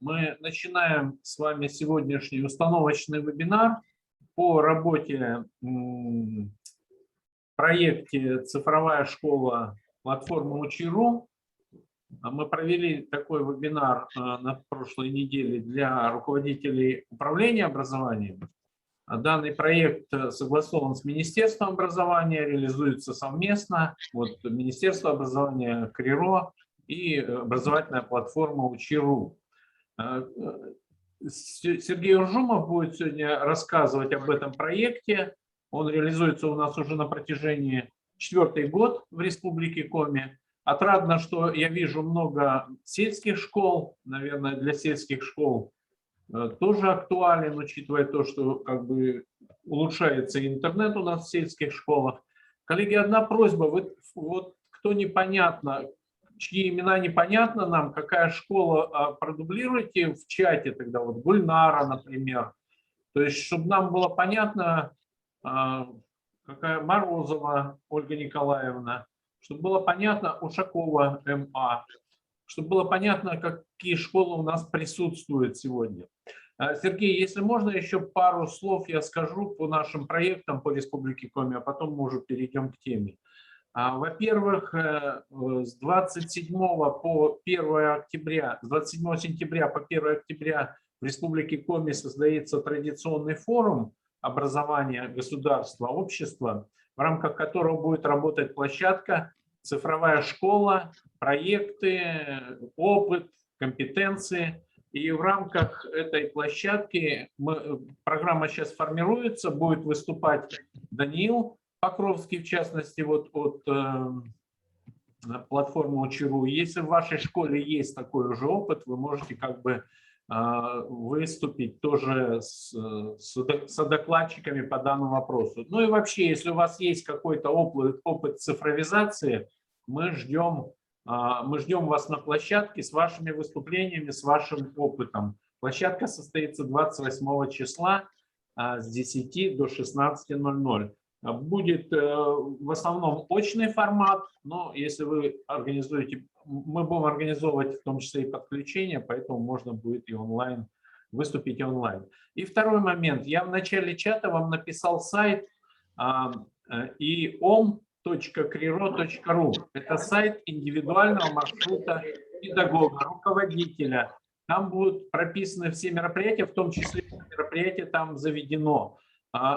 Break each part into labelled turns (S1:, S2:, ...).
S1: Мы начинаем с вами сегодняшний установочный вебинар по работе в проекте «Цифровая школа. Платформа Учи.ру». Мы провели такой вебинар на прошлой неделе для руководителей управления образованием. Данный проект согласован с Министерством образования, реализуется совместно. Вот Министерство образования, КРИРО и образовательная платформа Учи.ру. Сергей Уржумов будет сегодня рассказывать об этом проекте. Он реализуется у нас уже на протяжении 4-й год в Республике Коми. Отрадно, что я вижу много сельских школ. Наверное, для сельских школ тоже актуален, учитывая то, что как бы улучшается интернет у нас в сельских школах. Коллеги, одна просьба. Вот кто непонятно, чьи имена непонятно нам, какая школа, продублируйте в чате тогда, вот Гульнара, например. То есть, чтобы нам было понятно, какая Морозова Ольга Николаевна, чтобы было понятно Ушакова М.А., чтобы было понятно, какие школы у нас присутствуют сегодня. Сергей, если можно, еще пару слов я скажу по нашим проектам по Республике Коми, а потом мы уже перейдем к теме. Во-первых, с 27 по 1 октября, с 27 сентября по 1 октября в Республике Коми состоится традиционный форум образования государства, общества, в рамках которого будет работать площадка «Цифровая школа», проекты, опыт, компетенции. И в рамках этой площадки программа сейчас формируется, будет выступать Даниил Покровский, в частности, вот от платформы Учи.ру. Если в вашей школе есть такой уже опыт, вы можете как бы выступить тоже с докладчиками по данному вопросу. Ну и вообще, если у вас есть какой-то опыт цифровизации, мы ждем вас на площадке с вашими выступлениями, с вашим опытом. Площадка состоится 28 числа с 10 до 16:00. Будет в основном очный формат, но если вы организуете, мы будем организовывать в том числе и подключение, поэтому можно будет и онлайн, выступить онлайн. И второй момент. Я в начале чата вам написал сайт iom.kriro.ru. Это сайт индивидуального маршрута педагога, руководителя. Там будут прописаны все мероприятия, в том числе мероприятие там заведено.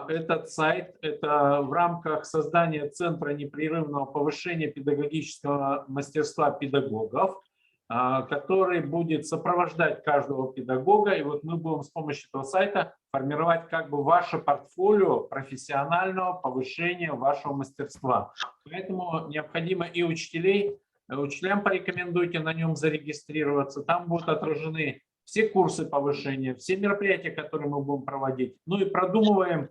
S1: Этот сайт – это в рамках создания Центра непрерывного повышения педагогического мастерства педагогов, который будет сопровождать каждого педагога. И вот мы будем с помощью этого сайта формировать как бы ваше портфолио профессионального повышения вашего мастерства. Поэтому необходимо и учителям порекомендуйте на нем зарегистрироваться. Там будут отражены все курсы повышения, все мероприятия, которые мы будем проводить. Ну и продумываем,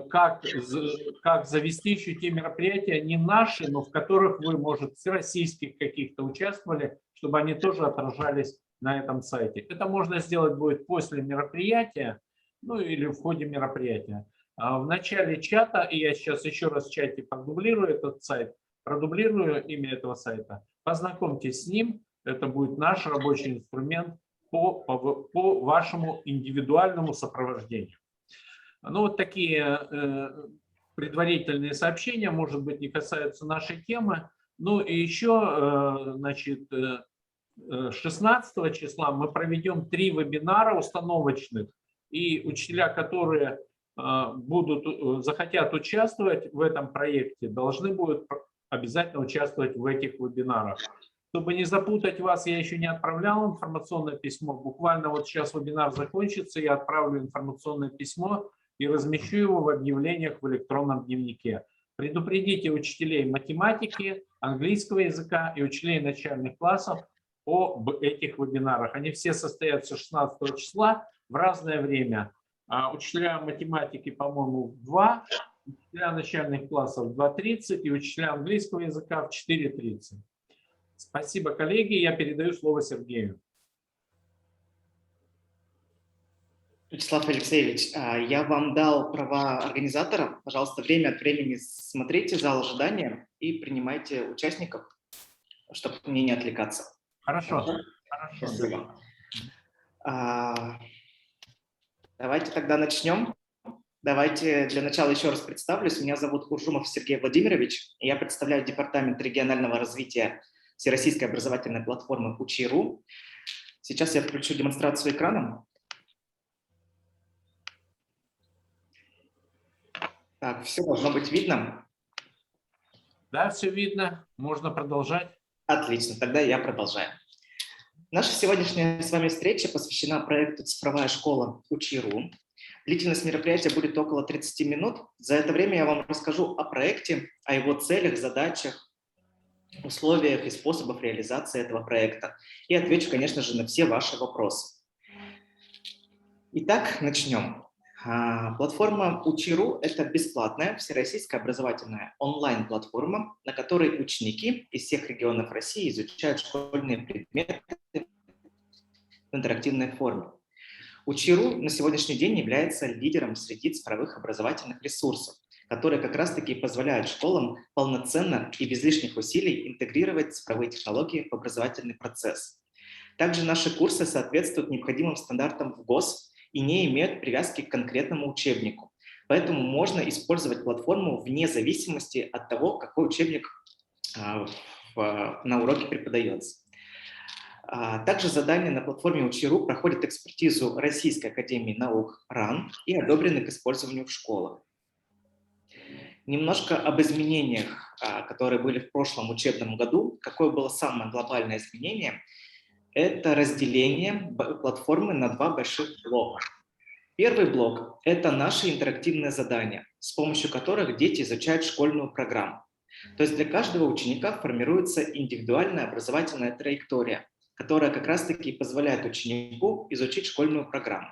S1: как завести еще те мероприятия, не наши, но в которых вы, может, всероссийских каких-то участвовали, чтобы они тоже отражались на этом сайте. Это можно сделать будет после мероприятия, ну или в ходе мероприятия. В начале чата, и я сейчас еще раз в чате продублирую этот сайт, продублирую имя этого сайта, познакомьтесь с ним, это будет наш рабочий инструмент по вашему индивидуальному сопровождению. Ну, вот такие предварительные сообщения, может быть, не касаются нашей темы. Ну, и еще, значит, 16 числа мы проведем 3 вебинара установочных, и учителя, которые захотят участвовать в этом проекте, должны будут обязательно участвовать в этих вебинарах. Чтобы не запутать вас, я еще не отправлял информационное письмо. Буквально вот сейчас вебинар закончится, я отправлю информационное письмо и размещу его в объявлениях в электронном дневнике. Предупредите учителей математики, английского языка и учителей начальных классов об этих вебинарах. Они все состоятся 16 числа в разное время. Учителя математики, по-моему, в 2, учителя начальных классов в 2:30 и учителя английского языка в 4:30. Спасибо, коллеги. Я передаю слово Сергею.
S2: Вячеслав Алексеевич, я вам дал права организатора. Пожалуйста, время от времени смотрите зал ожидания и принимайте участников, чтобы мне не отвлекаться.
S1: Хорошо.
S2: Спасибо. А, Давайте тогда начнем. Давайте для начала еще раз представлюсь. Меня зовут Хуржумов Сергей Владимирович. Я представляю Департамент регионального развития Всероссийской образовательной платформы Учи.ру. Сейчас я включу демонстрацию экрана. Так, все должно быть видно.
S1: Да, все видно. Можно продолжать.
S2: Отлично, тогда я продолжаю. Наша сегодняшняя с вами встреча посвящена проекту «Цифровая школа Учи.ру». Длительность мероприятия будет около 30 минут. За это время я вам расскажу о проекте, о его целях, задачах, условиях и способах реализации этого проекта. И отвечу, конечно же, на все ваши вопросы. Итак, начнем. Платформа Учи.ру – это бесплатная всероссийская образовательная онлайн-платформа, на которой ученики из всех регионов России изучают школьные предметы в интерактивной форме. Учи.ру на сегодняшний день является лидером среди цифровых образовательных ресурсов, которые как раз-таки позволяют школам полноценно и без лишних усилий интегрировать цифровые технологии в образовательный процесс. Также наши курсы соответствуют необходимым стандартам в ГОС и не имеют привязки к конкретному учебнику. Поэтому можно использовать платформу вне зависимости от того, какой учебник на уроке преподается. Также задания на платформе Учи.ру проходят экспертизу Российской академии наук РАН и одобрены к использованию в школах. Немножко об изменениях, которые были в прошлом учебном году. Какое было самое глобальное изменение? Это разделение платформы на два больших блока. Первый блок – это наши интерактивные задания, с помощью которых дети изучают школьную программу. То есть для каждого ученика формируется индивидуальная образовательная траектория, которая как раз-таки позволяет ученику изучить школьную программу.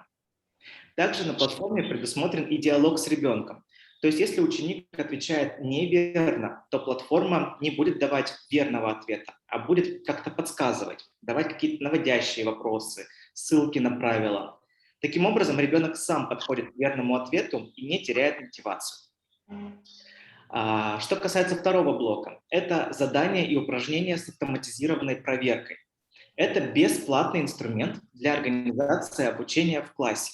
S2: Также на платформе предусмотрен и диалог с ребенком. То есть если ученик отвечает неверно, то платформа не будет давать верного ответа, а будет как-то подсказывать, давать какие-то наводящие вопросы, ссылки на правила. Таким образом, ребенок сам подходит к верному ответу и не теряет мотивацию. Что касается второго блока, это задания и упражнения с автоматизированной проверкой. Это бесплатный инструмент для организации обучения в классе.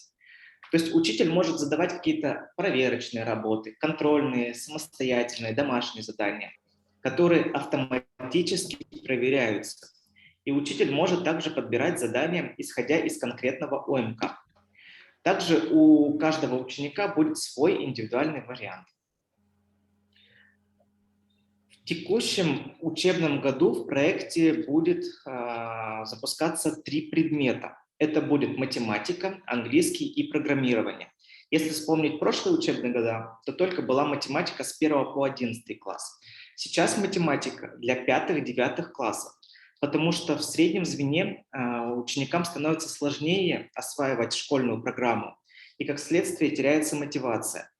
S2: То есть учитель может задавать какие-то проверочные работы, контрольные, самостоятельные, домашние задания, которые автоматически проверяются. И учитель может также подбирать задания, исходя из конкретного ОМК. Также у каждого ученика будет свой индивидуальный вариант. В текущем учебном году в проекте будет запускаться 3 предмета. Это будет математика, английский и программирование. Если вспомнить прошлые учебные года, то только была математика с 1 по 11 класс. Сейчас математика для 5-9 классов, потому что в среднем звене ученикам становится сложнее осваивать школьную программу, и как следствие теряется мотивация.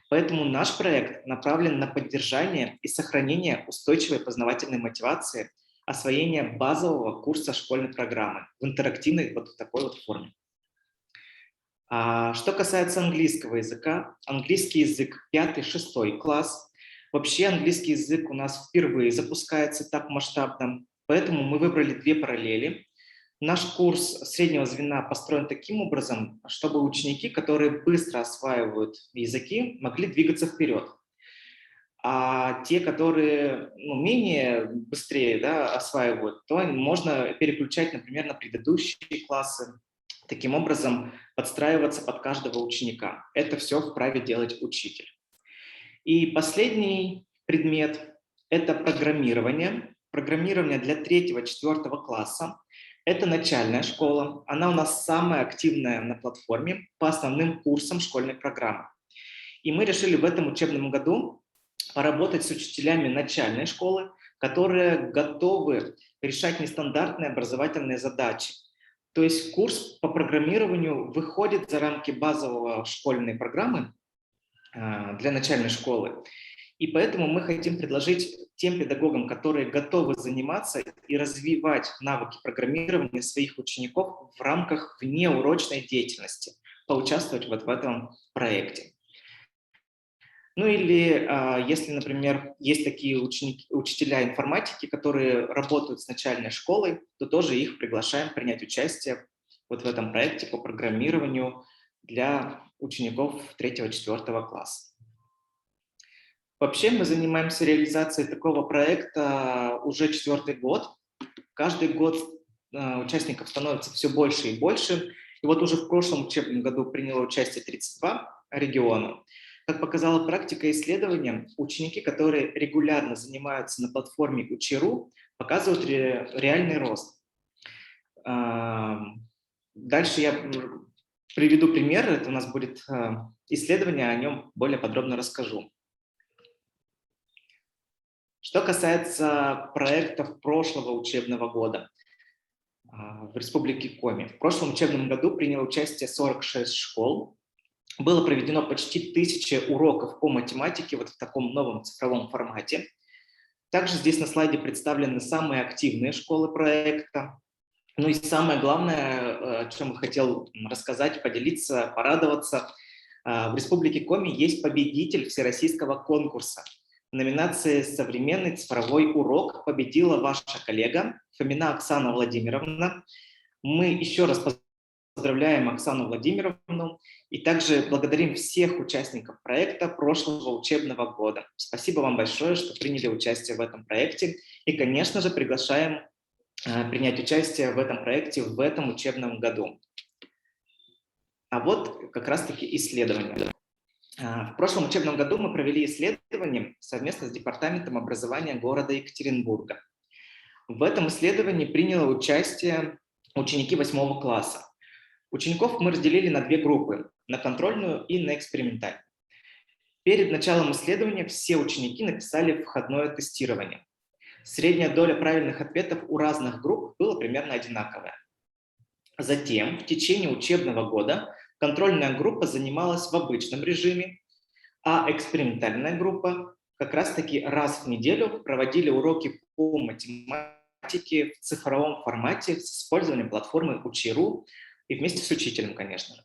S2: Поэтому наш проект направлен на поддержание и сохранение устойчивой познавательной мотивации, освоение базового курса школьной программы в интерактивной вот такой вот форме. Что касается английского языка, английский язык 5-6 класс. Вообще английский язык у нас впервые запускается так масштабно, поэтому мы выбрали 2 параллели. Наш курс среднего звена построен таким образом, чтобы ученики, которые быстро осваивают языки, могли двигаться вперед. А те, которые менее быстрее осваивают, то можно переключать, например, на предыдущие классы. Таким образом, подстраиваться под каждого ученика. Это все вправе делать учитель. И последний предмет – это программирование. Программирование для 3-4 класса. Это начальная школа. Она у нас самая активная на платформе по основным курсам школьной программы. И мы решили в этом учебном году поработать с учителями начальной школы, которые готовы решать нестандартные образовательные задачи. То есть курс по программированию выходит за рамки базового школьной программы для начальной школы. И поэтому мы хотим предложить тем педагогам, которые готовы заниматься и развивать навыки программирования своих учеников в рамках внеурочной деятельности, поучаствовать вот в этом проекте. Ну или если, например, есть такие учителя информатики, которые работают с начальной школой, то тоже их приглашаем принять участие вот в этом проекте по программированию для учеников 3-4 класса. Вообще мы занимаемся реализацией такого проекта уже 4-й год. Каждый год участников становится все больше и больше. И вот уже в прошлом учебном году приняло участие 32 региона. Как показала практика исследования, ученики, которые регулярно занимаются на платформе Учи.ру, показывают реальный рост. Дальше я приведу пример. Это у нас будет исследование, о нем более подробно расскажу. Что касается проектов прошлого учебного года в Республике Коми. В прошлом учебном году приняло участие 46 школ. Было проведено почти 1000 уроков по математике вот в таком новом цифровом формате. Также здесь на слайде представлены самые активные школы проекта. Ну и самое главное, о чем я хотел рассказать, поделиться, порадоваться. В Республике Коми есть победитель всероссийского конкурса. В номинации «Современный цифровой урок» победила ваша коллега Фомина Оксана Владимировна. Мы еще раз поздравляем Оксану Владимировну и также благодарим всех участников проекта прошлого учебного года. Спасибо вам большое, что приняли участие в этом проекте. И, конечно же, приглашаем принять участие в этом проекте в этом учебном году. А вот как раз-таки исследование. В прошлом учебном году мы провели исследование совместно с Департаментом образования города Екатеринбурга. В этом исследовании приняло участие ученики 8 класса. Учеников мы разделили на 2 группы, на контрольную и на экспериментальную. Перед началом исследования все ученики написали входное тестирование. Средняя доля правильных ответов у разных групп была примерно одинаковая. Затем в течение учебного года контрольная группа занималась в обычном режиме, а экспериментальная группа как раз-таки раз в неделю проводили уроки по математике в цифровом формате с использованием платформы Учи.ру и вместе с учителем, конечно же.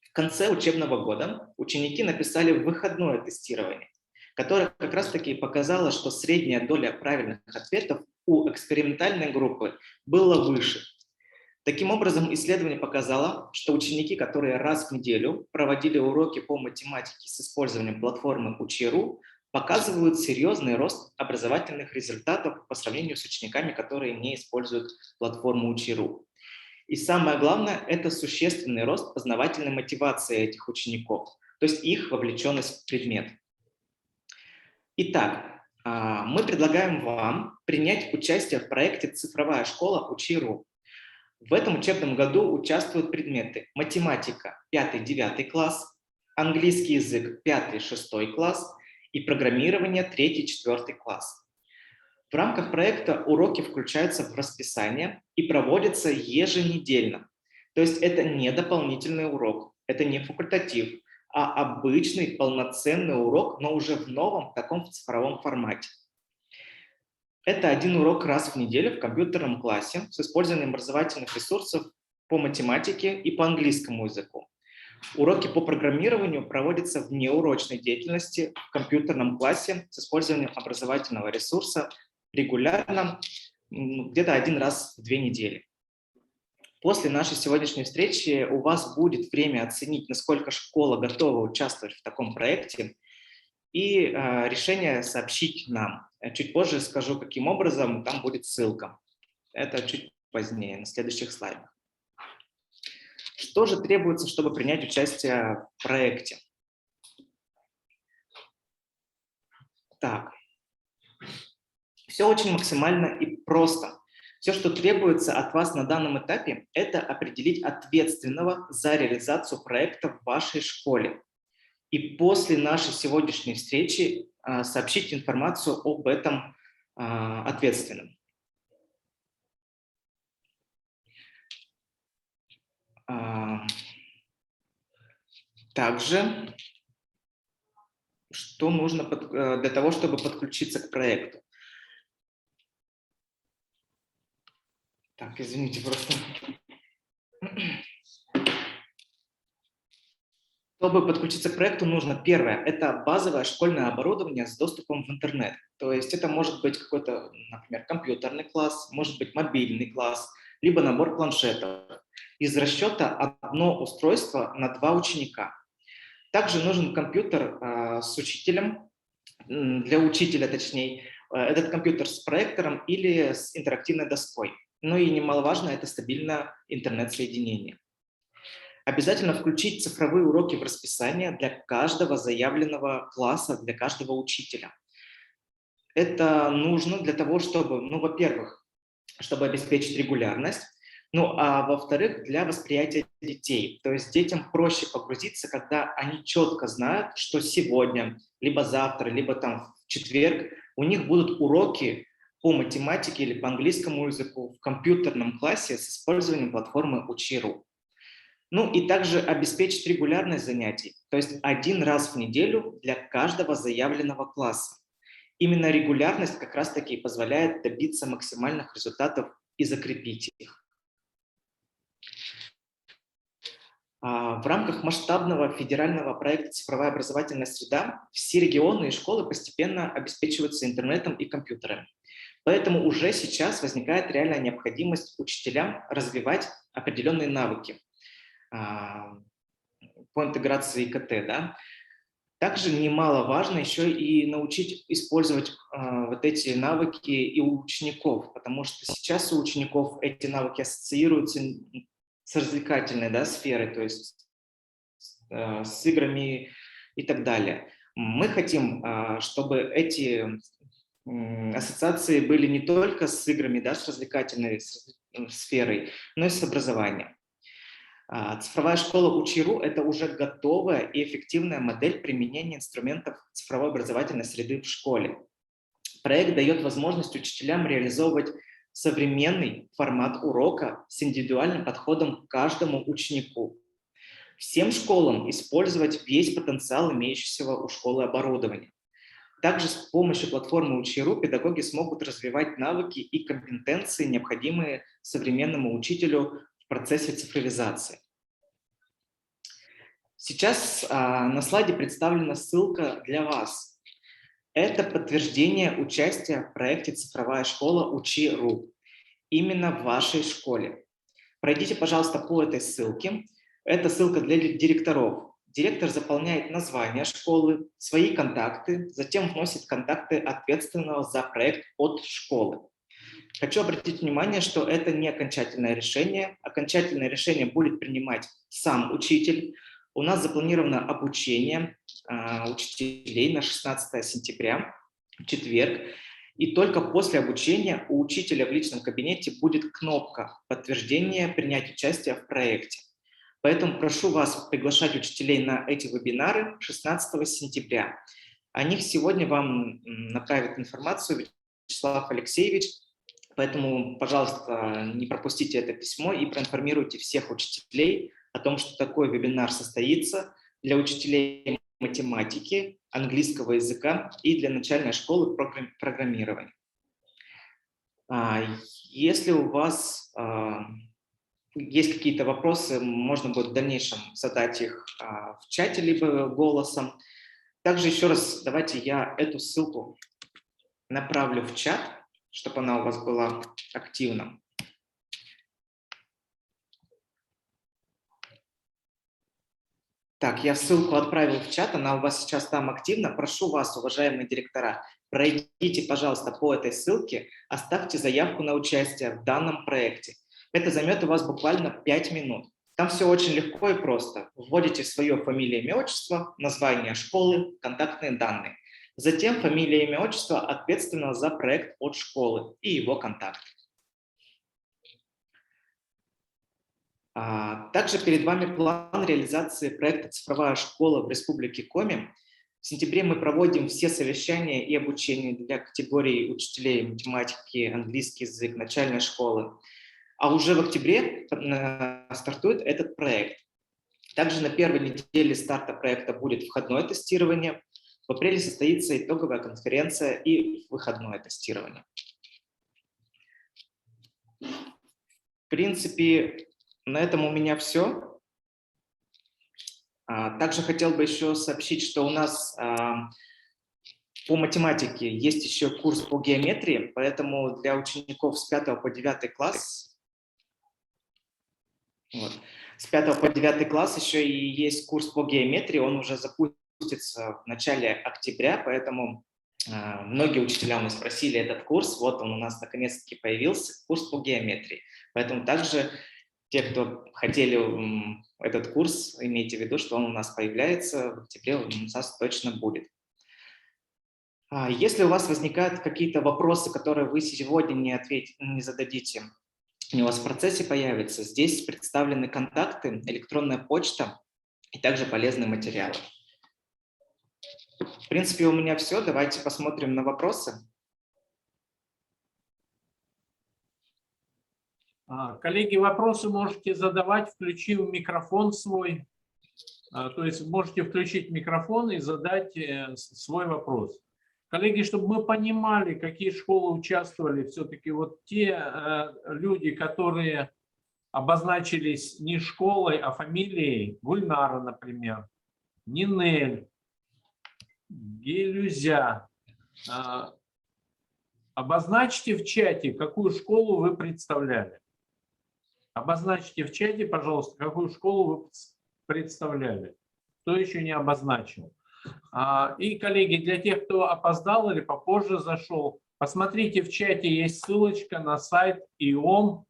S2: В конце учебного года ученики написали выходное тестирование, которое как раз-таки показало, что средняя доля правильных ответов у экспериментальной группы была выше. Таким образом, исследование показало, что ученики, которые раз в неделю проводили уроки по математике с использованием платформы Учи.ру, показывают серьезный рост образовательных результатов по сравнению с учениками, которые не используют платформу Учи.ру. И самое главное, это существенный рост познавательной мотивации этих учеников, то есть их вовлеченность в предмет. Итак, мы предлагаем вам принять участие в проекте «Цифровая школа Учи.ру». В этом учебном году участвуют предметы математика 5-9 класс, английский язык 5-6 класс и программирование 3-4 класс. В рамках проекта уроки включаются в расписание и проводятся еженедельно. То есть это не дополнительный урок, это не факультатив, а обычный полноценный урок, но уже в новом таком цифровом формате. Это один урок раз в неделю в компьютерном классе с использованием образовательных ресурсов по математике и по английскому языку. Уроки по программированию проводятся в неурочной деятельности в компьютерном классе с использованием образовательного ресурса регулярно, где-то один раз в 2 недели. После нашей сегодняшней встречи у вас будет время оценить, насколько школа готова участвовать в таком проекте, и решение сообщить нам. Чуть позже скажу, каким образом, там будет ссылка. Это чуть позднее, на следующих слайдах. Что же требуется, чтобы принять участие в проекте? Так, все очень максимально и просто. Все, что требуется от вас на данном этапе, это определить ответственного за реализацию проекта в вашей школе. И после нашей сегодняшней встречи сообщить информацию об этом ответственном. Также, что нужно для того, чтобы подключиться к проекту? Так, извините, просто... Чтобы подключиться к проекту, нужно первое – это базовое школьное оборудование с доступом в интернет. То есть это может быть какой-то, например, компьютерный класс, может быть мобильный класс, либо набор планшетов. из расчета одно устройство на 2 ученика. Также нужен компьютер с учителем, для учителя точнее, этот компьютер с проектором или с интерактивной доской. Ну и немаловажно, это стабильное интернет-соединение. Обязательно включить цифровые уроки в расписание для каждого заявленного класса, для каждого учителя. Это нужно для того, чтобы, ну, во-первых, чтобы обеспечить регулярность, ну, а во-вторых, для восприятия детей. То есть детям проще погрузиться, когда они четко знают, что сегодня, либо завтра, либо там в четверг у них будут уроки по математике или по английскому языку в компьютерном классе с использованием платформы Учи.ру. Ну и также обеспечить регулярность занятий, то есть 1 раз в неделю для каждого заявленного класса. Именно регулярность как раз-таки позволяет добиться максимальных результатов и закрепить их. В рамках масштабного федерального проекта «Цифровая образовательная среда» все регионы и школы постепенно обеспечиваются интернетом и компьютерами. Поэтому уже сейчас возникает реальная необходимость учителям развивать определенные навыки по интеграции ИКТ. Да? Также немаловажно еще и научить использовать вот эти навыки и у учеников, потому что сейчас у учеников эти навыки ассоциируются с развлекательной, да, сферой, то есть с играми и так далее. Мы хотим, чтобы эти ассоциации были не только с играми, да, с развлекательной сферой, но и с образованием. Цифровая школа Учи.ру – это уже готовая и эффективная модель применения инструментов цифровой образовательной среды в школе. Проект дает возможность учителям реализовывать современный формат урока с индивидуальным подходом к каждому ученику. Всем школам использовать весь потенциал имеющегося у школы оборудования. Также с помощью платформы Учи.ру педагоги смогут развивать навыки и компетенции, необходимые современному учителю в процессе цифровизации. Сейчас на слайде представлена ссылка для вас. Это подтверждение участия в проекте «Цифровая школа Учи.ру» именно в вашей школе. Пройдите, пожалуйста, по этой ссылке. Это ссылка для директоров. Директор заполняет название школы, свои контакты, затем вносит контакты ответственного за проект от школы. Хочу обратить внимание, что это не окончательное решение. Окончательное решение будет принимать сам учитель. У нас запланировано обучение учителей на 16 сентября, в четверг. И только после обучения у учителя в личном кабинете будет кнопка подтверждения принять участие в проекте. Поэтому прошу вас приглашать учителей на эти вебинары 16 сентября. О них сегодня вам направит информацию Вячеслав Алексеевич. Поэтому, пожалуйста, не пропустите это письмо и проинформируйте всех учителей о том, что такой вебинар состоится для учителей математики, английского языка и для начальной школы программирования. Если у вас есть какие-то вопросы, можно будет в дальнейшем задать их в чате, либо голосом. Также еще раз давайте я эту ссылку направлю в чат, чтобы она у вас была активна. Так, я ссылку отправил в чат, она у вас сейчас там активна. Прошу вас, уважаемые директора, пройдите, пожалуйста, по этой ссылке, оставьте заявку на участие в данном проекте. Это займет у вас буквально 5 минут. Там все очень легко и просто. Вводите свое фамилия, имя, отчество, название школы, контактные данные. Затем фамилия, имя, отчество ответственного за проект от школы и его контакты. Также перед вами план реализации проекта «Цифровая школа» в Республике Коми. В сентябре мы проводим все совещания и обучение для категории учителей математики, английский язык, начальной школы. А уже в октябре стартует этот проект. Также на первой неделе старта проекта будет входное тестирование. В апреле состоится итоговая конференция и выходное тестирование. В принципе, на этом у меня все. Также хотел бы еще сообщить, что у нас по математике есть еще курс по геометрии, поэтому для учеников с 5 по 9 класс Вот. С 5 по 9 класс еще и есть курс по геометрии, он уже запустится в начале октября, поэтому многие учителя у нас просили этот курс, вот он у нас наконец-таки появился, курс по геометрии. Поэтому также те, кто хотели этот курс, имейте в виду, что он у нас появляется, в октябре он у нас точно будет. Если у вас возникают какие-то вопросы, которые вы сегодня не зададите, у вас в процессе появятся, здесь представлены контакты, электронная почта и также полезные материалы. В принципе, у меня все. Давайте посмотрим на вопросы.
S1: Коллеги, вопросы можете задавать, включив микрофон свой. То есть можете включить микрофон и задать свой вопрос. Коллеги, чтобы мы понимали, какие школы участвовали, все-таки вот те люди, которые обозначились не школой, а фамилией, Гульнара, например, Нинель, Гелюзя, обозначьте в чате, какую школу вы представляли. Обозначьте в чате, пожалуйста, какую школу вы представляли. Кто еще не обозначил. И, коллеги, для тех, кто опоздал или попозже зашел, посмотрите, в чате есть ссылочка на сайт iom.criro.ru.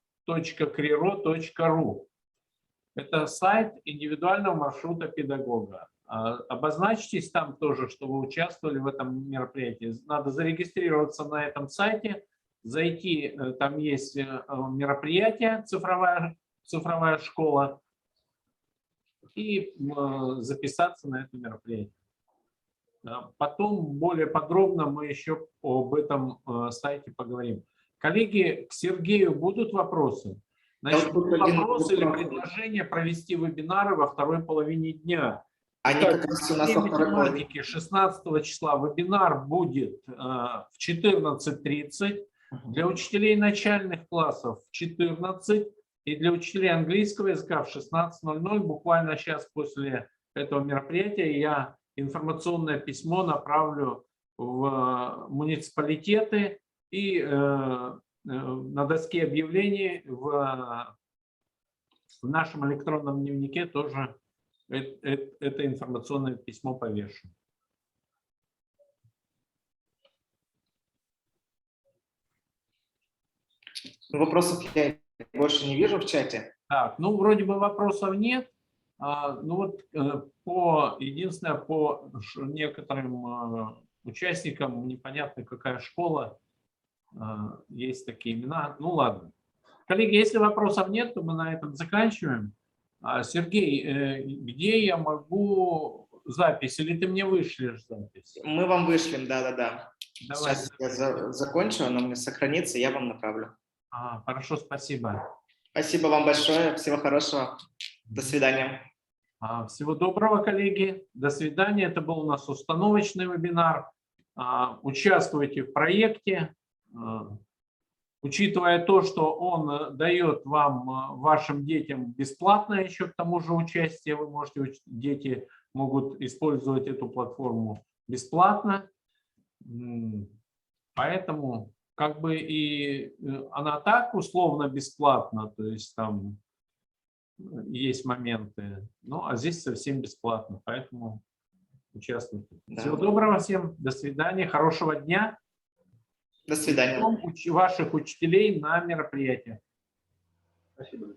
S1: Это сайт индивидуального маршрута педагога. Обозначьтесь там тоже, что вы участвовали в этом мероприятии. Надо зарегистрироваться на этом сайте, зайти, там есть мероприятие, цифровая школа, и записаться на это мероприятие. Потом более подробно мы еще об этом сайте поговорим. Коллеги, к Сергею будут вопросы? Значит, вопросы или предложения провести вебинары во второй половине дня.
S2: Они как раз у нас во второй
S1: математике 16 числа вебинар будет в 14:30, для учителей начальных классов в 14, и для учителей английского языка в 16:00. Буквально сейчас после этого мероприятия я информационное письмо направлю в муниципалитеты и на доске объявлений в нашем электронном дневнике тоже это информационное письмо повешу.
S2: Вопросов я больше не вижу в чате.
S1: Так, ну вроде бы вопросов нет. Ну вот единственное, по некоторым участникам непонятно, какая школа, есть такие имена. Ну ладно. Коллеги, если вопросов нет, то мы на этом заканчиваем. Сергей, где я могу запись? Или ты мне вышлешь запись?
S2: Мы вам вышлем, да.
S1: Давай.
S2: Сейчас я закончу, оно мне сохранится, я вам направлю.
S1: Хорошо, спасибо.
S2: Спасибо вам большое, всего хорошего. До свидания.
S1: Всего доброго, коллеги. До свидания. Это был у нас установочный вебинар. Участвуйте в проекте. Учитывая то, что он дает вам, вашим детям бесплатно еще к тому же участие, вы можете, дети могут использовать эту платформу бесплатно. Поэтому как бы и она так условно бесплатна, то есть там есть моменты, ну а здесь совсем бесплатно, поэтому участвуйте. Да. Всего доброго всем, до свидания, хорошего дня.
S2: До свидания.
S1: Ваших учителей на мероприятие.
S3: Спасибо.